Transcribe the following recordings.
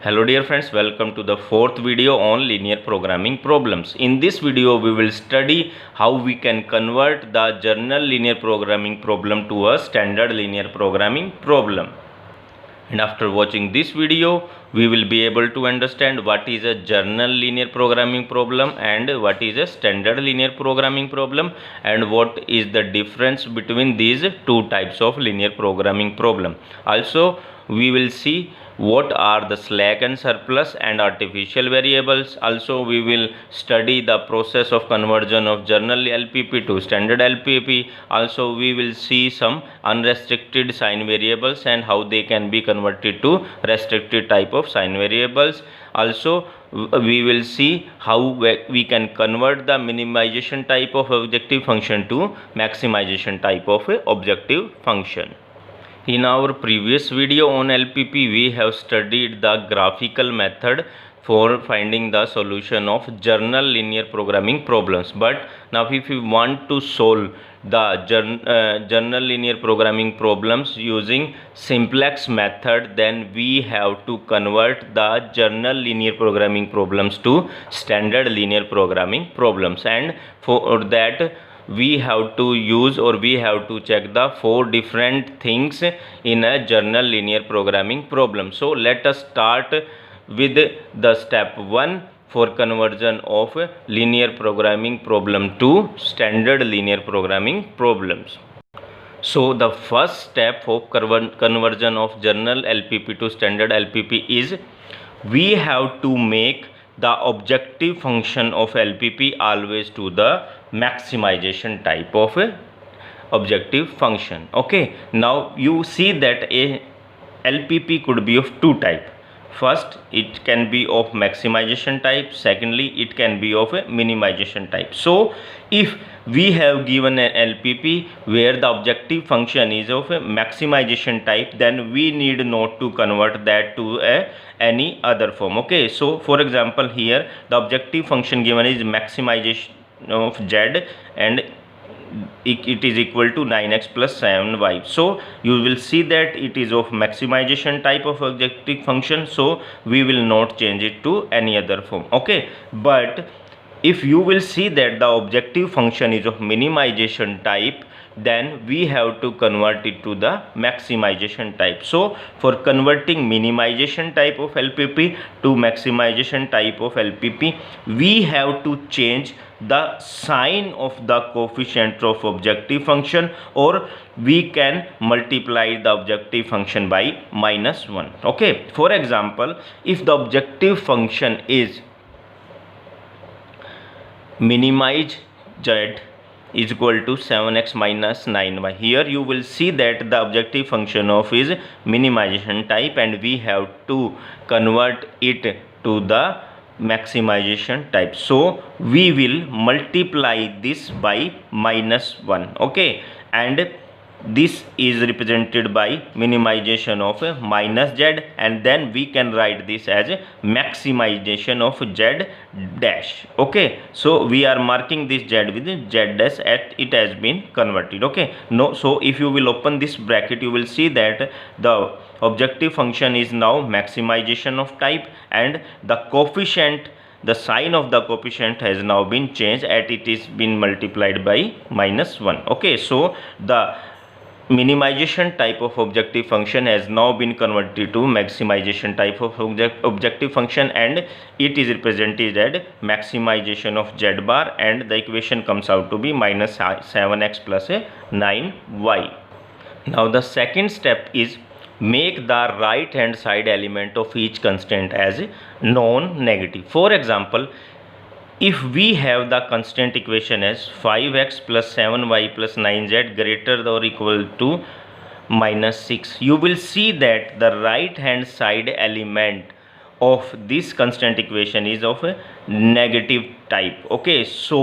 Hello dear friends, welcome to the fourth video on linear programming problems. In this video we will study how we can convert the journal linear programming problem to a standard linear programming problem. And after watching this video we will be able to understand what is a journal linear programming problem and what is a standard linear programming problem and what is the difference between these two types of linear programming problem. Also we will see what are the slack and surplus and artificial variables. Also we will study the process of conversion of journal LPP to standard LPP. Also we will see some unrestricted sign variables and how they can be converted to restricted type of sign variables. Also we will see how we can convert the minimization type of objective function to maximization type of objective function. In our previous video on LPP, we have studied the graphical method for finding the solution of journal linear programming problems. But now if we want to solve the journal linear programming problems using simplex method, then we have to convert the journal linear programming problems to standard linear programming problems, and for that we have to use or we have to check the four different things in a journal linear programming problem. So let us start with the step 1 for conversion of linear programming problem to standard linear programming problems. So the first step of conversion of journal LPP to standard LPP is we have to make the objective function of LPP always to the maximization type of objective function. Okay, now you see that a LPP could be of two type. First, it can be of maximization type. Secondly, it can be of a minimization type. So if we have given an LPP where the objective function is of a maximization type, then we need not to convert that to any other form. Okay, so for example here the objective function given is maximization of z and it is equal to 9x plus 7y. So you will see that it is of maximization type of objective function, so we will not change it to any other form. Okay, but if you will see that the objective function is of minimization type, then we have to convert it to the maximization type. So for converting minimization type of LPP to maximization type of LPP, we have to change the sign of the coefficient of objective function, or we can multiply the objective function by -1. Okay, for example, if the objective function is minimize z is equal to 7x minus 9y, here you will see that the objective function of is minimization type and we have to convert it to the maximization type. So we will multiply this by -1. Okay, and this is represented by minimization of minus z, and then we can write this as maximization of z dash. Okay, so we are marking this z with z dash at it has been converted. Okay, no, so if you will open this bracket, you will see that the objective function is now maximization of type and the coefficient, the sign of the coefficient has now been changed at it is been multiplied by -1. Okay, so the minimization type of objective function has now been converted to maximization type of objective function, and it is represented as maximization of z bar, and the equation comes out to be -7x plus 9y. Now the second step is make the right hand side element of each constant as non-negative. For example, if we have the constant equation as 5x plus 7y plus 9z greater or equal to -6, you will see that the right hand side element of this constant equation is of a negative type. Okay, so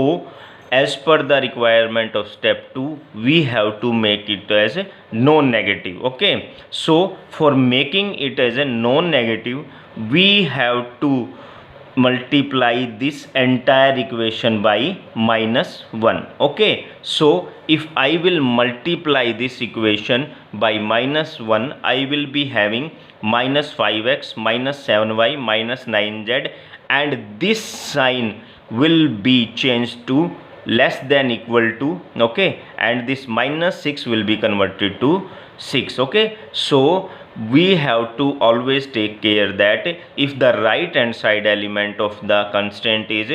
as per the requirement of step 2, we have to make it as a non-negative. Okay, so for making it as a non-negative, we have to multiply this entire equation by -1. Okay, so if I will multiply this equation by -1, I will be having -5x -7y -9z, and this sign will be changed to less than equal to, okay, and this -6 will be converted to 6. Okay, so we have to always take care that if the right hand side element of the constant is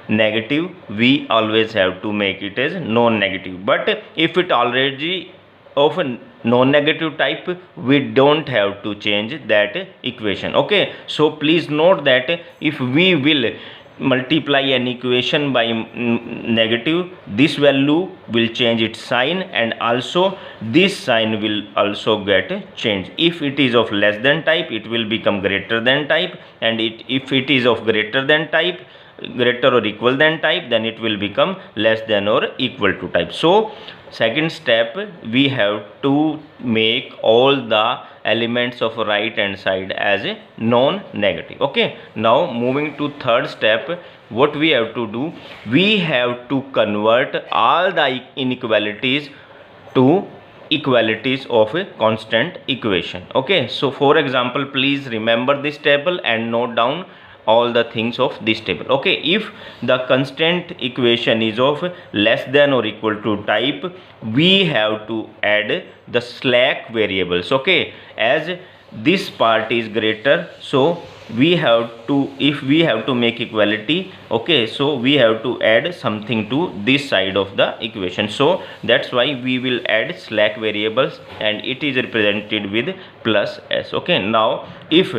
negative, we always have to make it as non-negative. But if it already of a non-negative type, we don't have to change that equation. Okay, so please note that if we will multiply an equation by negative, this value will change its sign, and also this sign will also get changed. If it is of less than type, it will become greater than type, and if it is of greater than type, greater or equal than type, then it will become less than or equal to type. So second step, we have to make all the elements of right hand side as a non-negative. Okay, now moving to third step, what we have to do, we have to convert all the inequalities to equalities of a constant equation. Okay, so for example, please remember this table and note down all the things of this table. Okay, if the constant equation is of less than or equal to type, we have to add the slack variables. Okay, as this part is greater, so we have to, if we have to make equality, okay, so we have to add something to this side of the equation. So that's why we will add slack variables, and it is represented with plus s. Okay, now if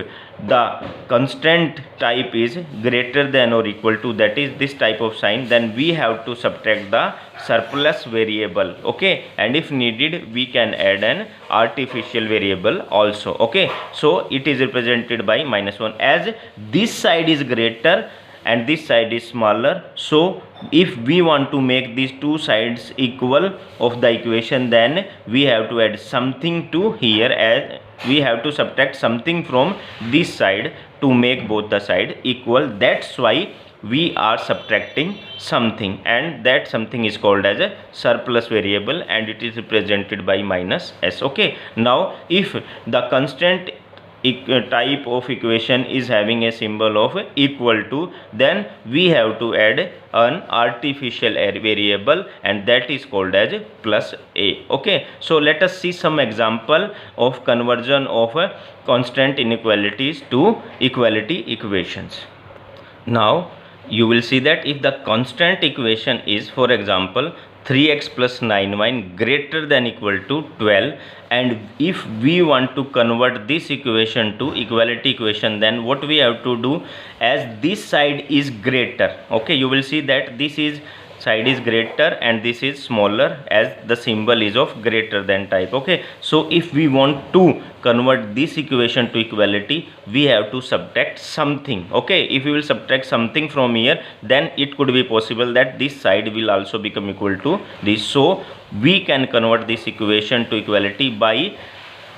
the constant type is greater than or equal to, that is this type of sign, then we have to subtract the surplus variable. Okay, and if needed, we can add an artificial variable also. Okay, so it is represented by -1, as this side is greater and this side is smaller. So if we want to make these two sides equal of the equation, then we have to add something to here, as we have to subtract something from this side to make both the side equal. That's why we are subtracting something, and that something is called as a surplus variable, and it is represented by -s. Okay, now if the constant type of equation is having a symbol of equal to, then we have to add an artificial variable, and that is called as plus a. Okay, so let us see some example of conversion of constant inequalities to equality equations. Now you will see that if the constant equation is, for example, 3x plus 9y greater than equal to 12, and if we want to convert this equation to equality equation, then what we have to do, as this side is greater, okay, you will see that this is side is greater and this is smaller, as the symbol is of greater than type. Okay, so if we want to convert this equation to equality, we have to subtract something. Okay, if we will subtract something from here, then it could be possible that this side will also become equal to this. So we can convert this equation to equality by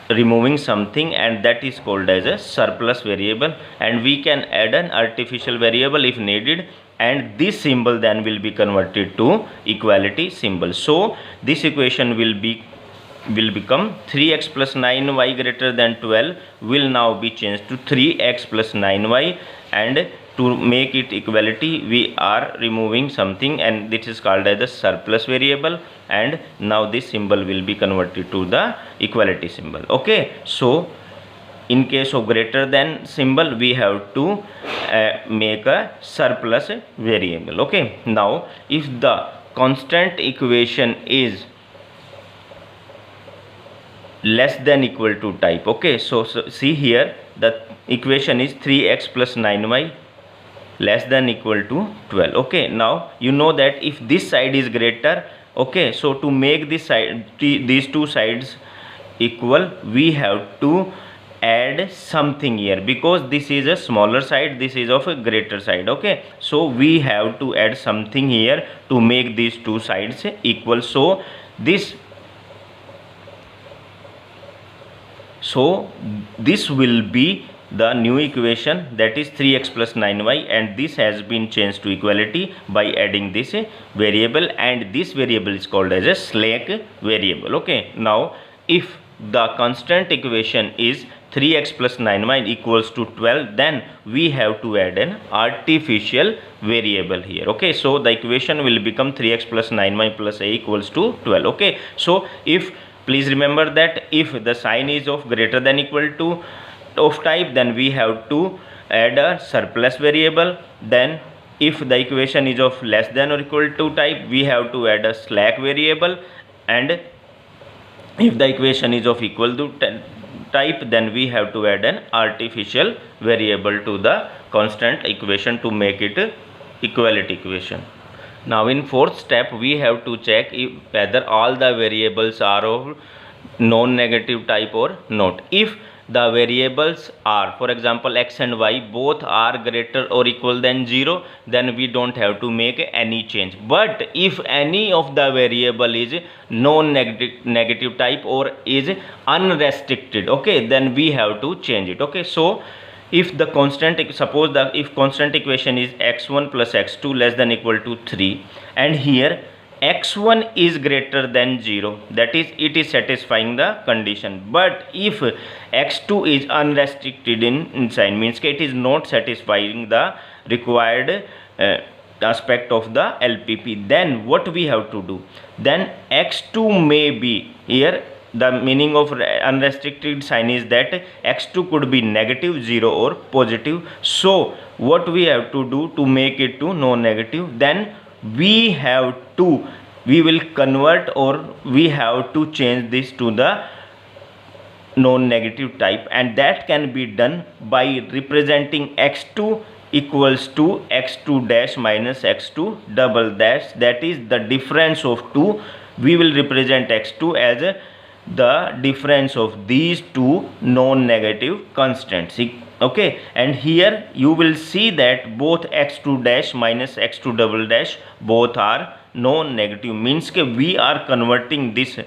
removing something, and that is called as a surplus variable, and we can add an artificial variable if needed, and this symbol then will be converted to equality symbol. So this equation will become 3x plus 9y greater than 12 will now be changed to 3x plus 9y, and to make it equality we are removing something, and this is called as the surplus variable, and now this symbol will be converted to the equality symbol. Okay, so in case of greater than symbol, we have to make a surplus variable. Okay, now if the constant equation is less than equal to type, okay, so see here the equation is 3x plus 9y less than equal to 12. Okay, now you know that if this side is greater, okay, so to make this side, these two sides equal, we have to add something here, because this is a smaller side, this is of a greater side. Okay, so we have to add something here to make these two sides equal. So this will be the new equation, that is 3x plus 9y, and this has been changed to equality by adding this variable, and this variable is called as a slack variable. Okay, now if the constant equation is 3x plus 9y equals to 12, then we have to add an artificial variable here. Okay, so the equation will become 3x plus 9y plus a equals to 12. Okay, so if, please remember that if the sign is of greater than equal to of type, then we have to add a surplus variable. Then if the equation is of less than or equal to type, we have to add a slack variable, and if the equation is of equal to type, then we have to add an artificial variable to the constant equation to make it equality equation. Now in fourth step, we have to check if whether all the variables are of non-negative type or not. If the variables are, for example, x and y, both are greater or equal than 0, then we don't have to make any change. But if any of the variable is non-negative type or is unrestricted, okay, then we have to change it. Okay, so if the constant, suppose that if constant equation is x1 plus x2 less than equal to 3, and here x1 is greater than 0, that is it is satisfying the condition. But if x2 is unrestricted in sign, means it is not satisfying the required aspect of the LPP, then what we have to do? Then x2 may be, here the meaning of unrestricted sign is that x2 could be negative, 0 or positive. So what we have to do to make it to non-negative? Then we will convert, or we have to change this to the non-negative type, and that can be done by representing x2 equals to x2 dash minus x2 double dash, that is the difference of 2. We will represent x2 as the difference of these two non-negative constants. Okay, and here you will see that both x2 dash minus x2 double dash both are non-negative, means we are converting this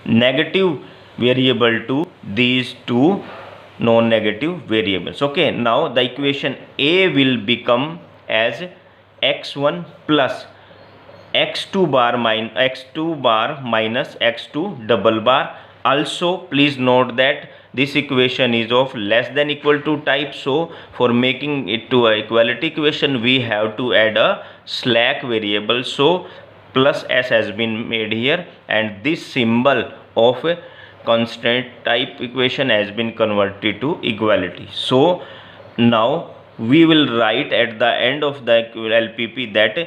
negative variable to these two non-negative variables. Okay, now the equation A will become as x1 plus x2 bar minus x2 double bar. Also please note that this equation is of less than equal to type, so for making it to a equality equation we have to add a slack variable. So plus s has been made here, and this symbol of a constant type equation has been converted to equality. So now we will write at the end of the LPP that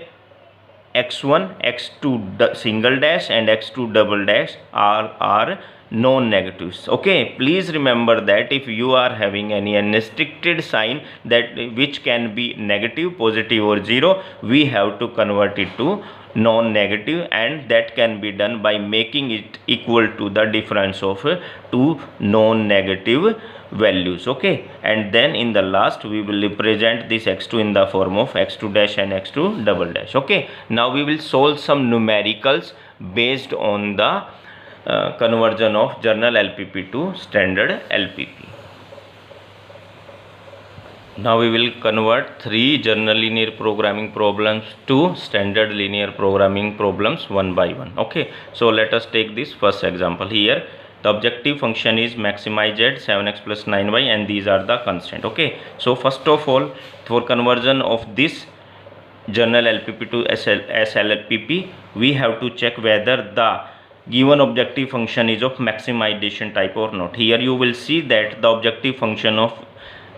x1, x2 single dash and x2 double dash are non-negatives. Okay, please remember that if you are having any unrestricted sign that which can be negative, positive or 0, we have to convert it to non-negative, and that can be done by making it equal to the difference of two non-negative values. Okay, and then in the last we will represent this x2 in the form of x2 dash and x2 double dash. Okay, now we will solve some numericals based on the conversion of journal LPP to standard LPP. Now we will convert 3 journal linear programming problems to standard linear programming problems one by one. Okay, so let us take this first example. Here the objective function is maximize z 7x plus 9y, and these are the constant. Okay, so first of all, for conversion of this journal LPP to SLPP, we have to check whether the given objective function is of maximization type or not. Here you will see that the objective function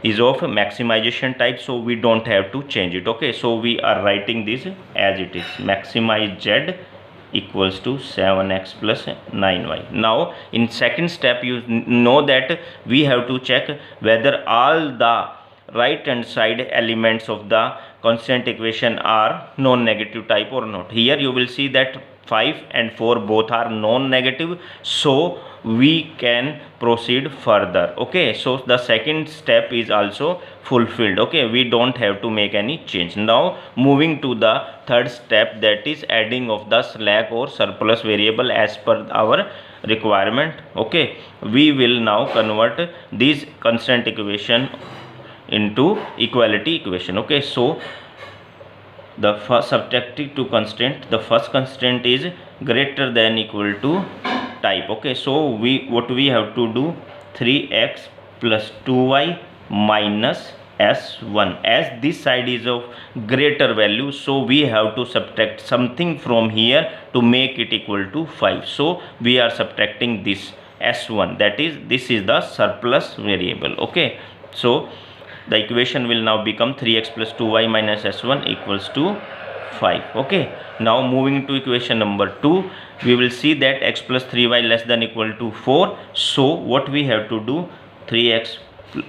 is of maximization type, so we don't have to change it. Okay, so we are writing this as it is, maximize z equals to 7x plus 9y. Now in second step, you know that we have to check whether all the right hand side elements of the constant equation are non-negative type or not. Here you will see that 5 and 4 both are non-negative, so we can proceed further. Okay, so the second step is also fulfilled. Okay, we don't have to make any change. Now moving to the third step, that is adding of the slack or surplus variable as per our requirement. Okay, we will now convert this constant equation into equality equation. Okay, so the first subtracting two constraint, the first constraint is greater than equal to type. Okay, so what we have to do, 3x plus 2y minus s1, as this side is of greater value, so we have to subtract something from here to make it equal to 5. So we are subtracting this s1, that is, this is the surplus variable. Okay, so the equation will now become 3x plus 2y minus s1 equals to 5. Okay, now moving to equation number 2, we will see that x plus 3y less than equal to 4. So what we have to do, 3x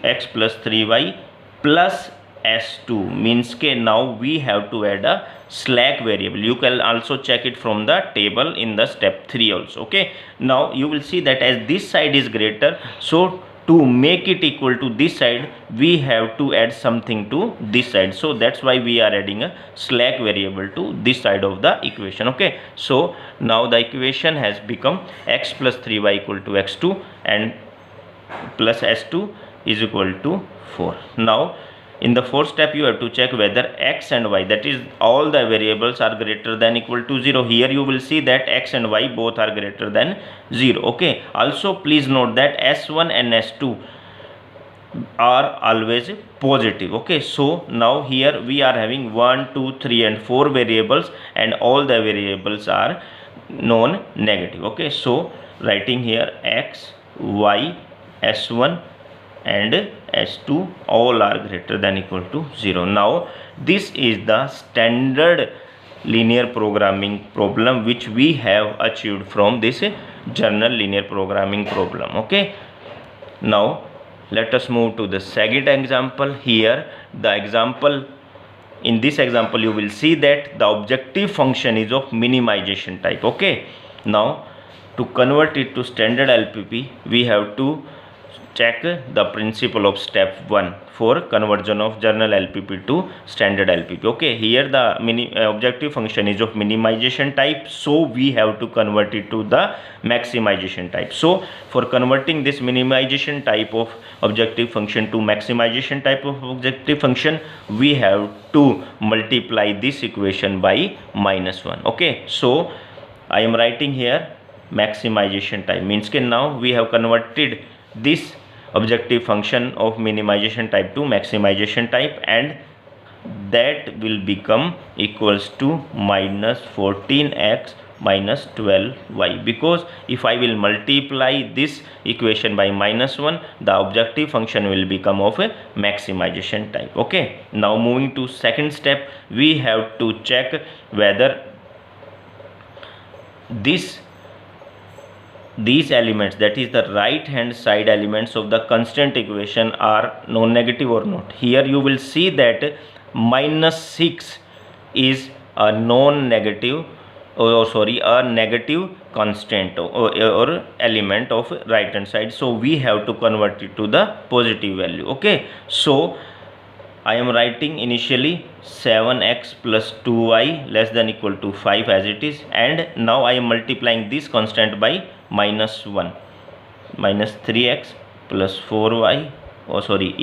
x plus 3y plus s2 means ke now we have to add a slack variable. You can also check it from the table in the step 3 also. Okay, now you will see that as this side is greater, so to make it equal to this side, we have to add something to this side. So that's why we are adding a slack variable to this side of the equation. Okay, so now the equation has become x plus 3y equal to x2 and plus s2 is equal to 4. Now in the fourth step, you have to check whether x and y, that is all the variables, are greater than equal to 0. Here you will see that x and y both are greater than 0. Okay, also please note that s1 and s2 are always positive. Okay, so now here we are having 1, 2, 3 and 4 variables, and all the variables are non-negative. Okay, so writing here x, y, s1 and s2 all are greater than equal to 0. Now this is the standard linear programming problem which we have achieved from this general linear programming problem. Okay, now let us move to the second example. Here the example, in this example you will see that the objective function is of minimization type. Okay, now to convert it to standard LPP, we have to check the principle of step 1 for conversion of general LPP to standard LPP. Okay, here the objective function is of minimization type, so we have to convert it to the maximization type. So for converting this minimization type of objective function to maximization type of objective function, we have to multiply this equation by -1. Okay, so I am writing here maximization type, means that now we have converted this objective function of minimization type to maximization type, and that will become equals to minus 14x minus 12y, because if I will multiply this equation by -1, the objective function will become of a maximization type. Okay, now moving to second step, we have to check whether these elements, that is the right hand side elements of the constant equation, are non-negative or not. Here you will see that -6 is a non-negative, a negative constant or element of right hand side, so we have to convert it to the positive value. Okay, so I am writing initially 7x plus 2y less than equal to 5 as it is, and now I am multiplying this constant by -1, minus 3x plus 4y,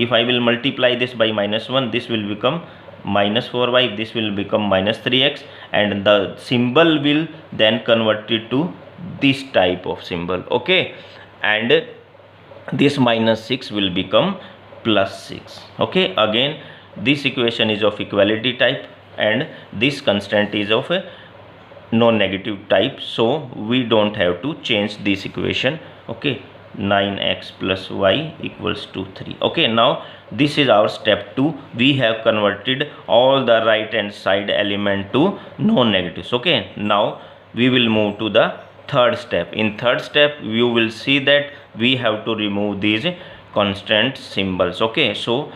if I will multiply this by -1, this will become minus 4y, this will become minus 3x, and the symbol will then convert it to this type of symbol. Okay, and this -6 will become +6. Okay, again this equation is of equality type and this constant is of a non-negative type, so we don't have to change this equation. Okay, 9x plus y equals to 3. Okay, now this is our step 2. We have converted all the right hand side element to non-negatives. Okay, now we will move to the third step. In third step you will see that we have to remove these constant symbols. Okay, so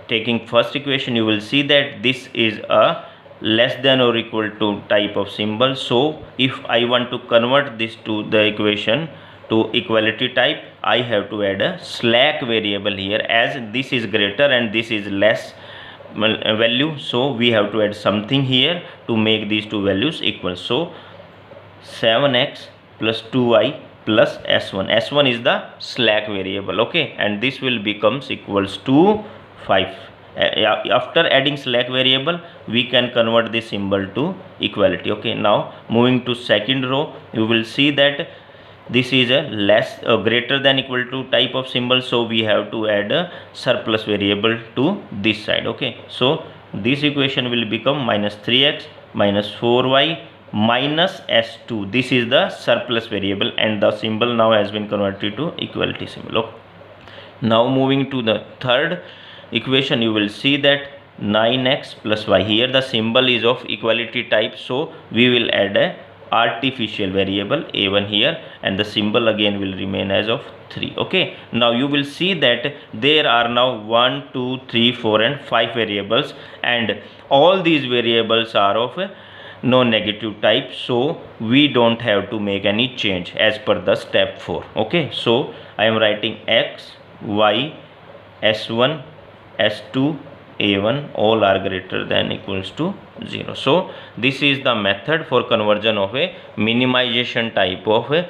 taking first equation, you will see that this is a less than or equal to type of symbol. So if I want to convert this to the equation to equality type, I have to add a slack variable here, as this is greater and this is less value, so we have to add something here to make these two values equal. So 7x plus 2y plus S1. S1 is the slack variable, okay, and this will becomes equals to 5. After adding slack variable, we can convert this symbol to equality. Okay, now moving to second row, you will see that this is a greater than equal to type of symbol, so we have to add a surplus variable to this side. Okay, so this equation will become minus 3x minus 4y minus s2. This is the surplus variable, and the symbol now has been converted to equality symbol. Okay. Now moving to the third equation, you will see that 9x plus y. Here the symbol is of equality type, so we will add a artificial variable a1 here, and the symbol again will remain as of 3. Okay, now you will see that there are now 1 2 3 4 and 5 variables, and all these variables are of non-negative type, so we don't have to make any change as per the step 4. Okay, so I am writing x, y, s1, s2, a1 all are greater than equals to 0. So this is the method for conversion of a minimization type of a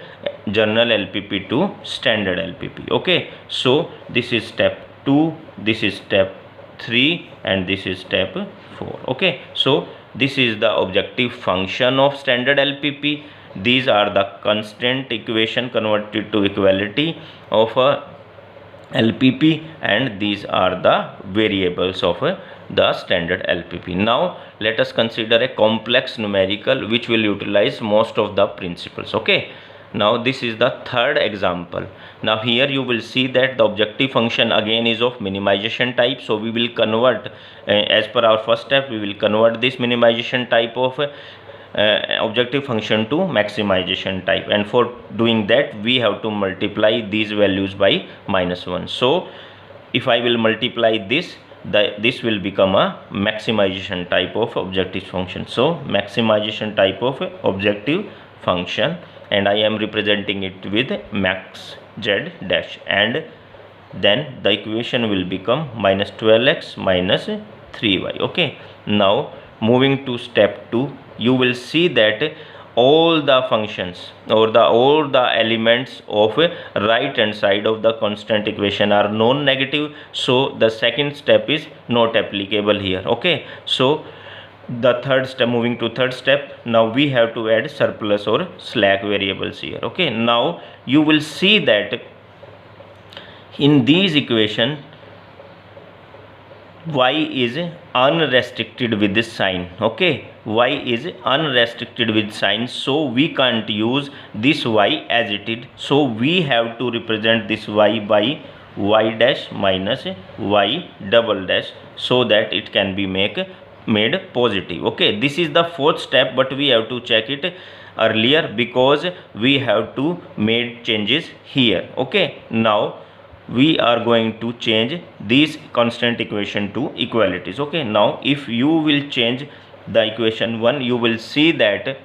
general LPP to standard LPP. Okay, so this is step 2, this is step 3, and this is step 4. Okay, so this is the objective function of standard LPP. These are the constant equation converted to equality of a LPP, and these are the variables of the standard LPP. Now let us consider a complex numerical which will utilize most of the principles. Okay, now this is the third example. Now here you will see that the objective function again is of minimization type, so we will convert as per our first step, we will convert this minimization type of objective function to maximization type, and for doing that we have to multiply these values by -1. So if I will multiply this, this will become a maximization type of objective function. So maximization type of objective function, and I am representing it with max z dash, and then the equation will become minus 12x minus 3y. Okay, now moving to step 2, you will see that all the functions or all the elements of right hand side of the constant equation are non-negative, so the second step is not applicable here. Okay, so the third step, moving to third step, now we have to add surplus or slack variables here. Okay, now you will see that in these equation y is unrestricted with this sign. Okay, y is unrestricted with sign, so we can't use this y as it is, so we have to represent this y by y dash minus y double dash, so that it can be made positive. Okay, this is the fourth step, but we have to check it earlier because we have to make changes here. Okay, now we are going to change this constant equation to equalities. Okay, now if you will change the equation 1, you will see that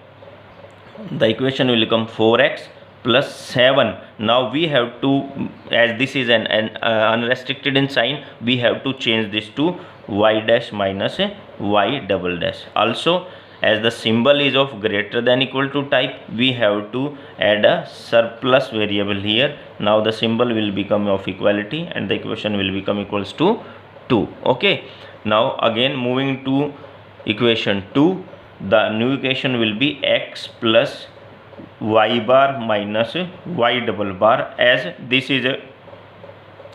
the equation will become 4x plus 7. Now we have to, as this is an unrestricted in sign, we have to change this to y dash minus y double dash. Also, as the symbol is of greater than equal to type, we have to add a surplus variable here. Now the symbol will become of equality, and the equation will become equals to 2. Okay, now again moving to equation 2, the new equation will be x plus y bar minus y double bar, as this is a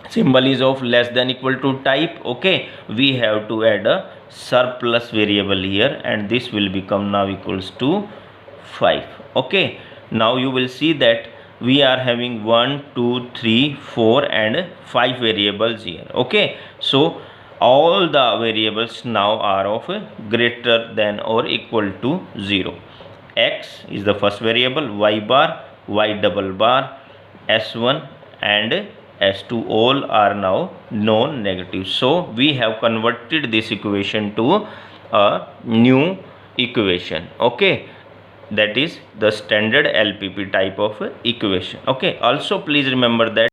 symbol is of less than equal to type. Okay, we have to add a surplus variable here, and this will become now equals to 5. Okay, now you will see that we are having 1 2 3 4 and 5 variables here. Okay, so all the variables now are of greater than or equal to 0. X is the first variable, y bar, y double bar, s1 and s2 all are now non-negative, so we have converted this equation to a new equation. Okay, that is the standard LPP type of equation. Okay, also please remember that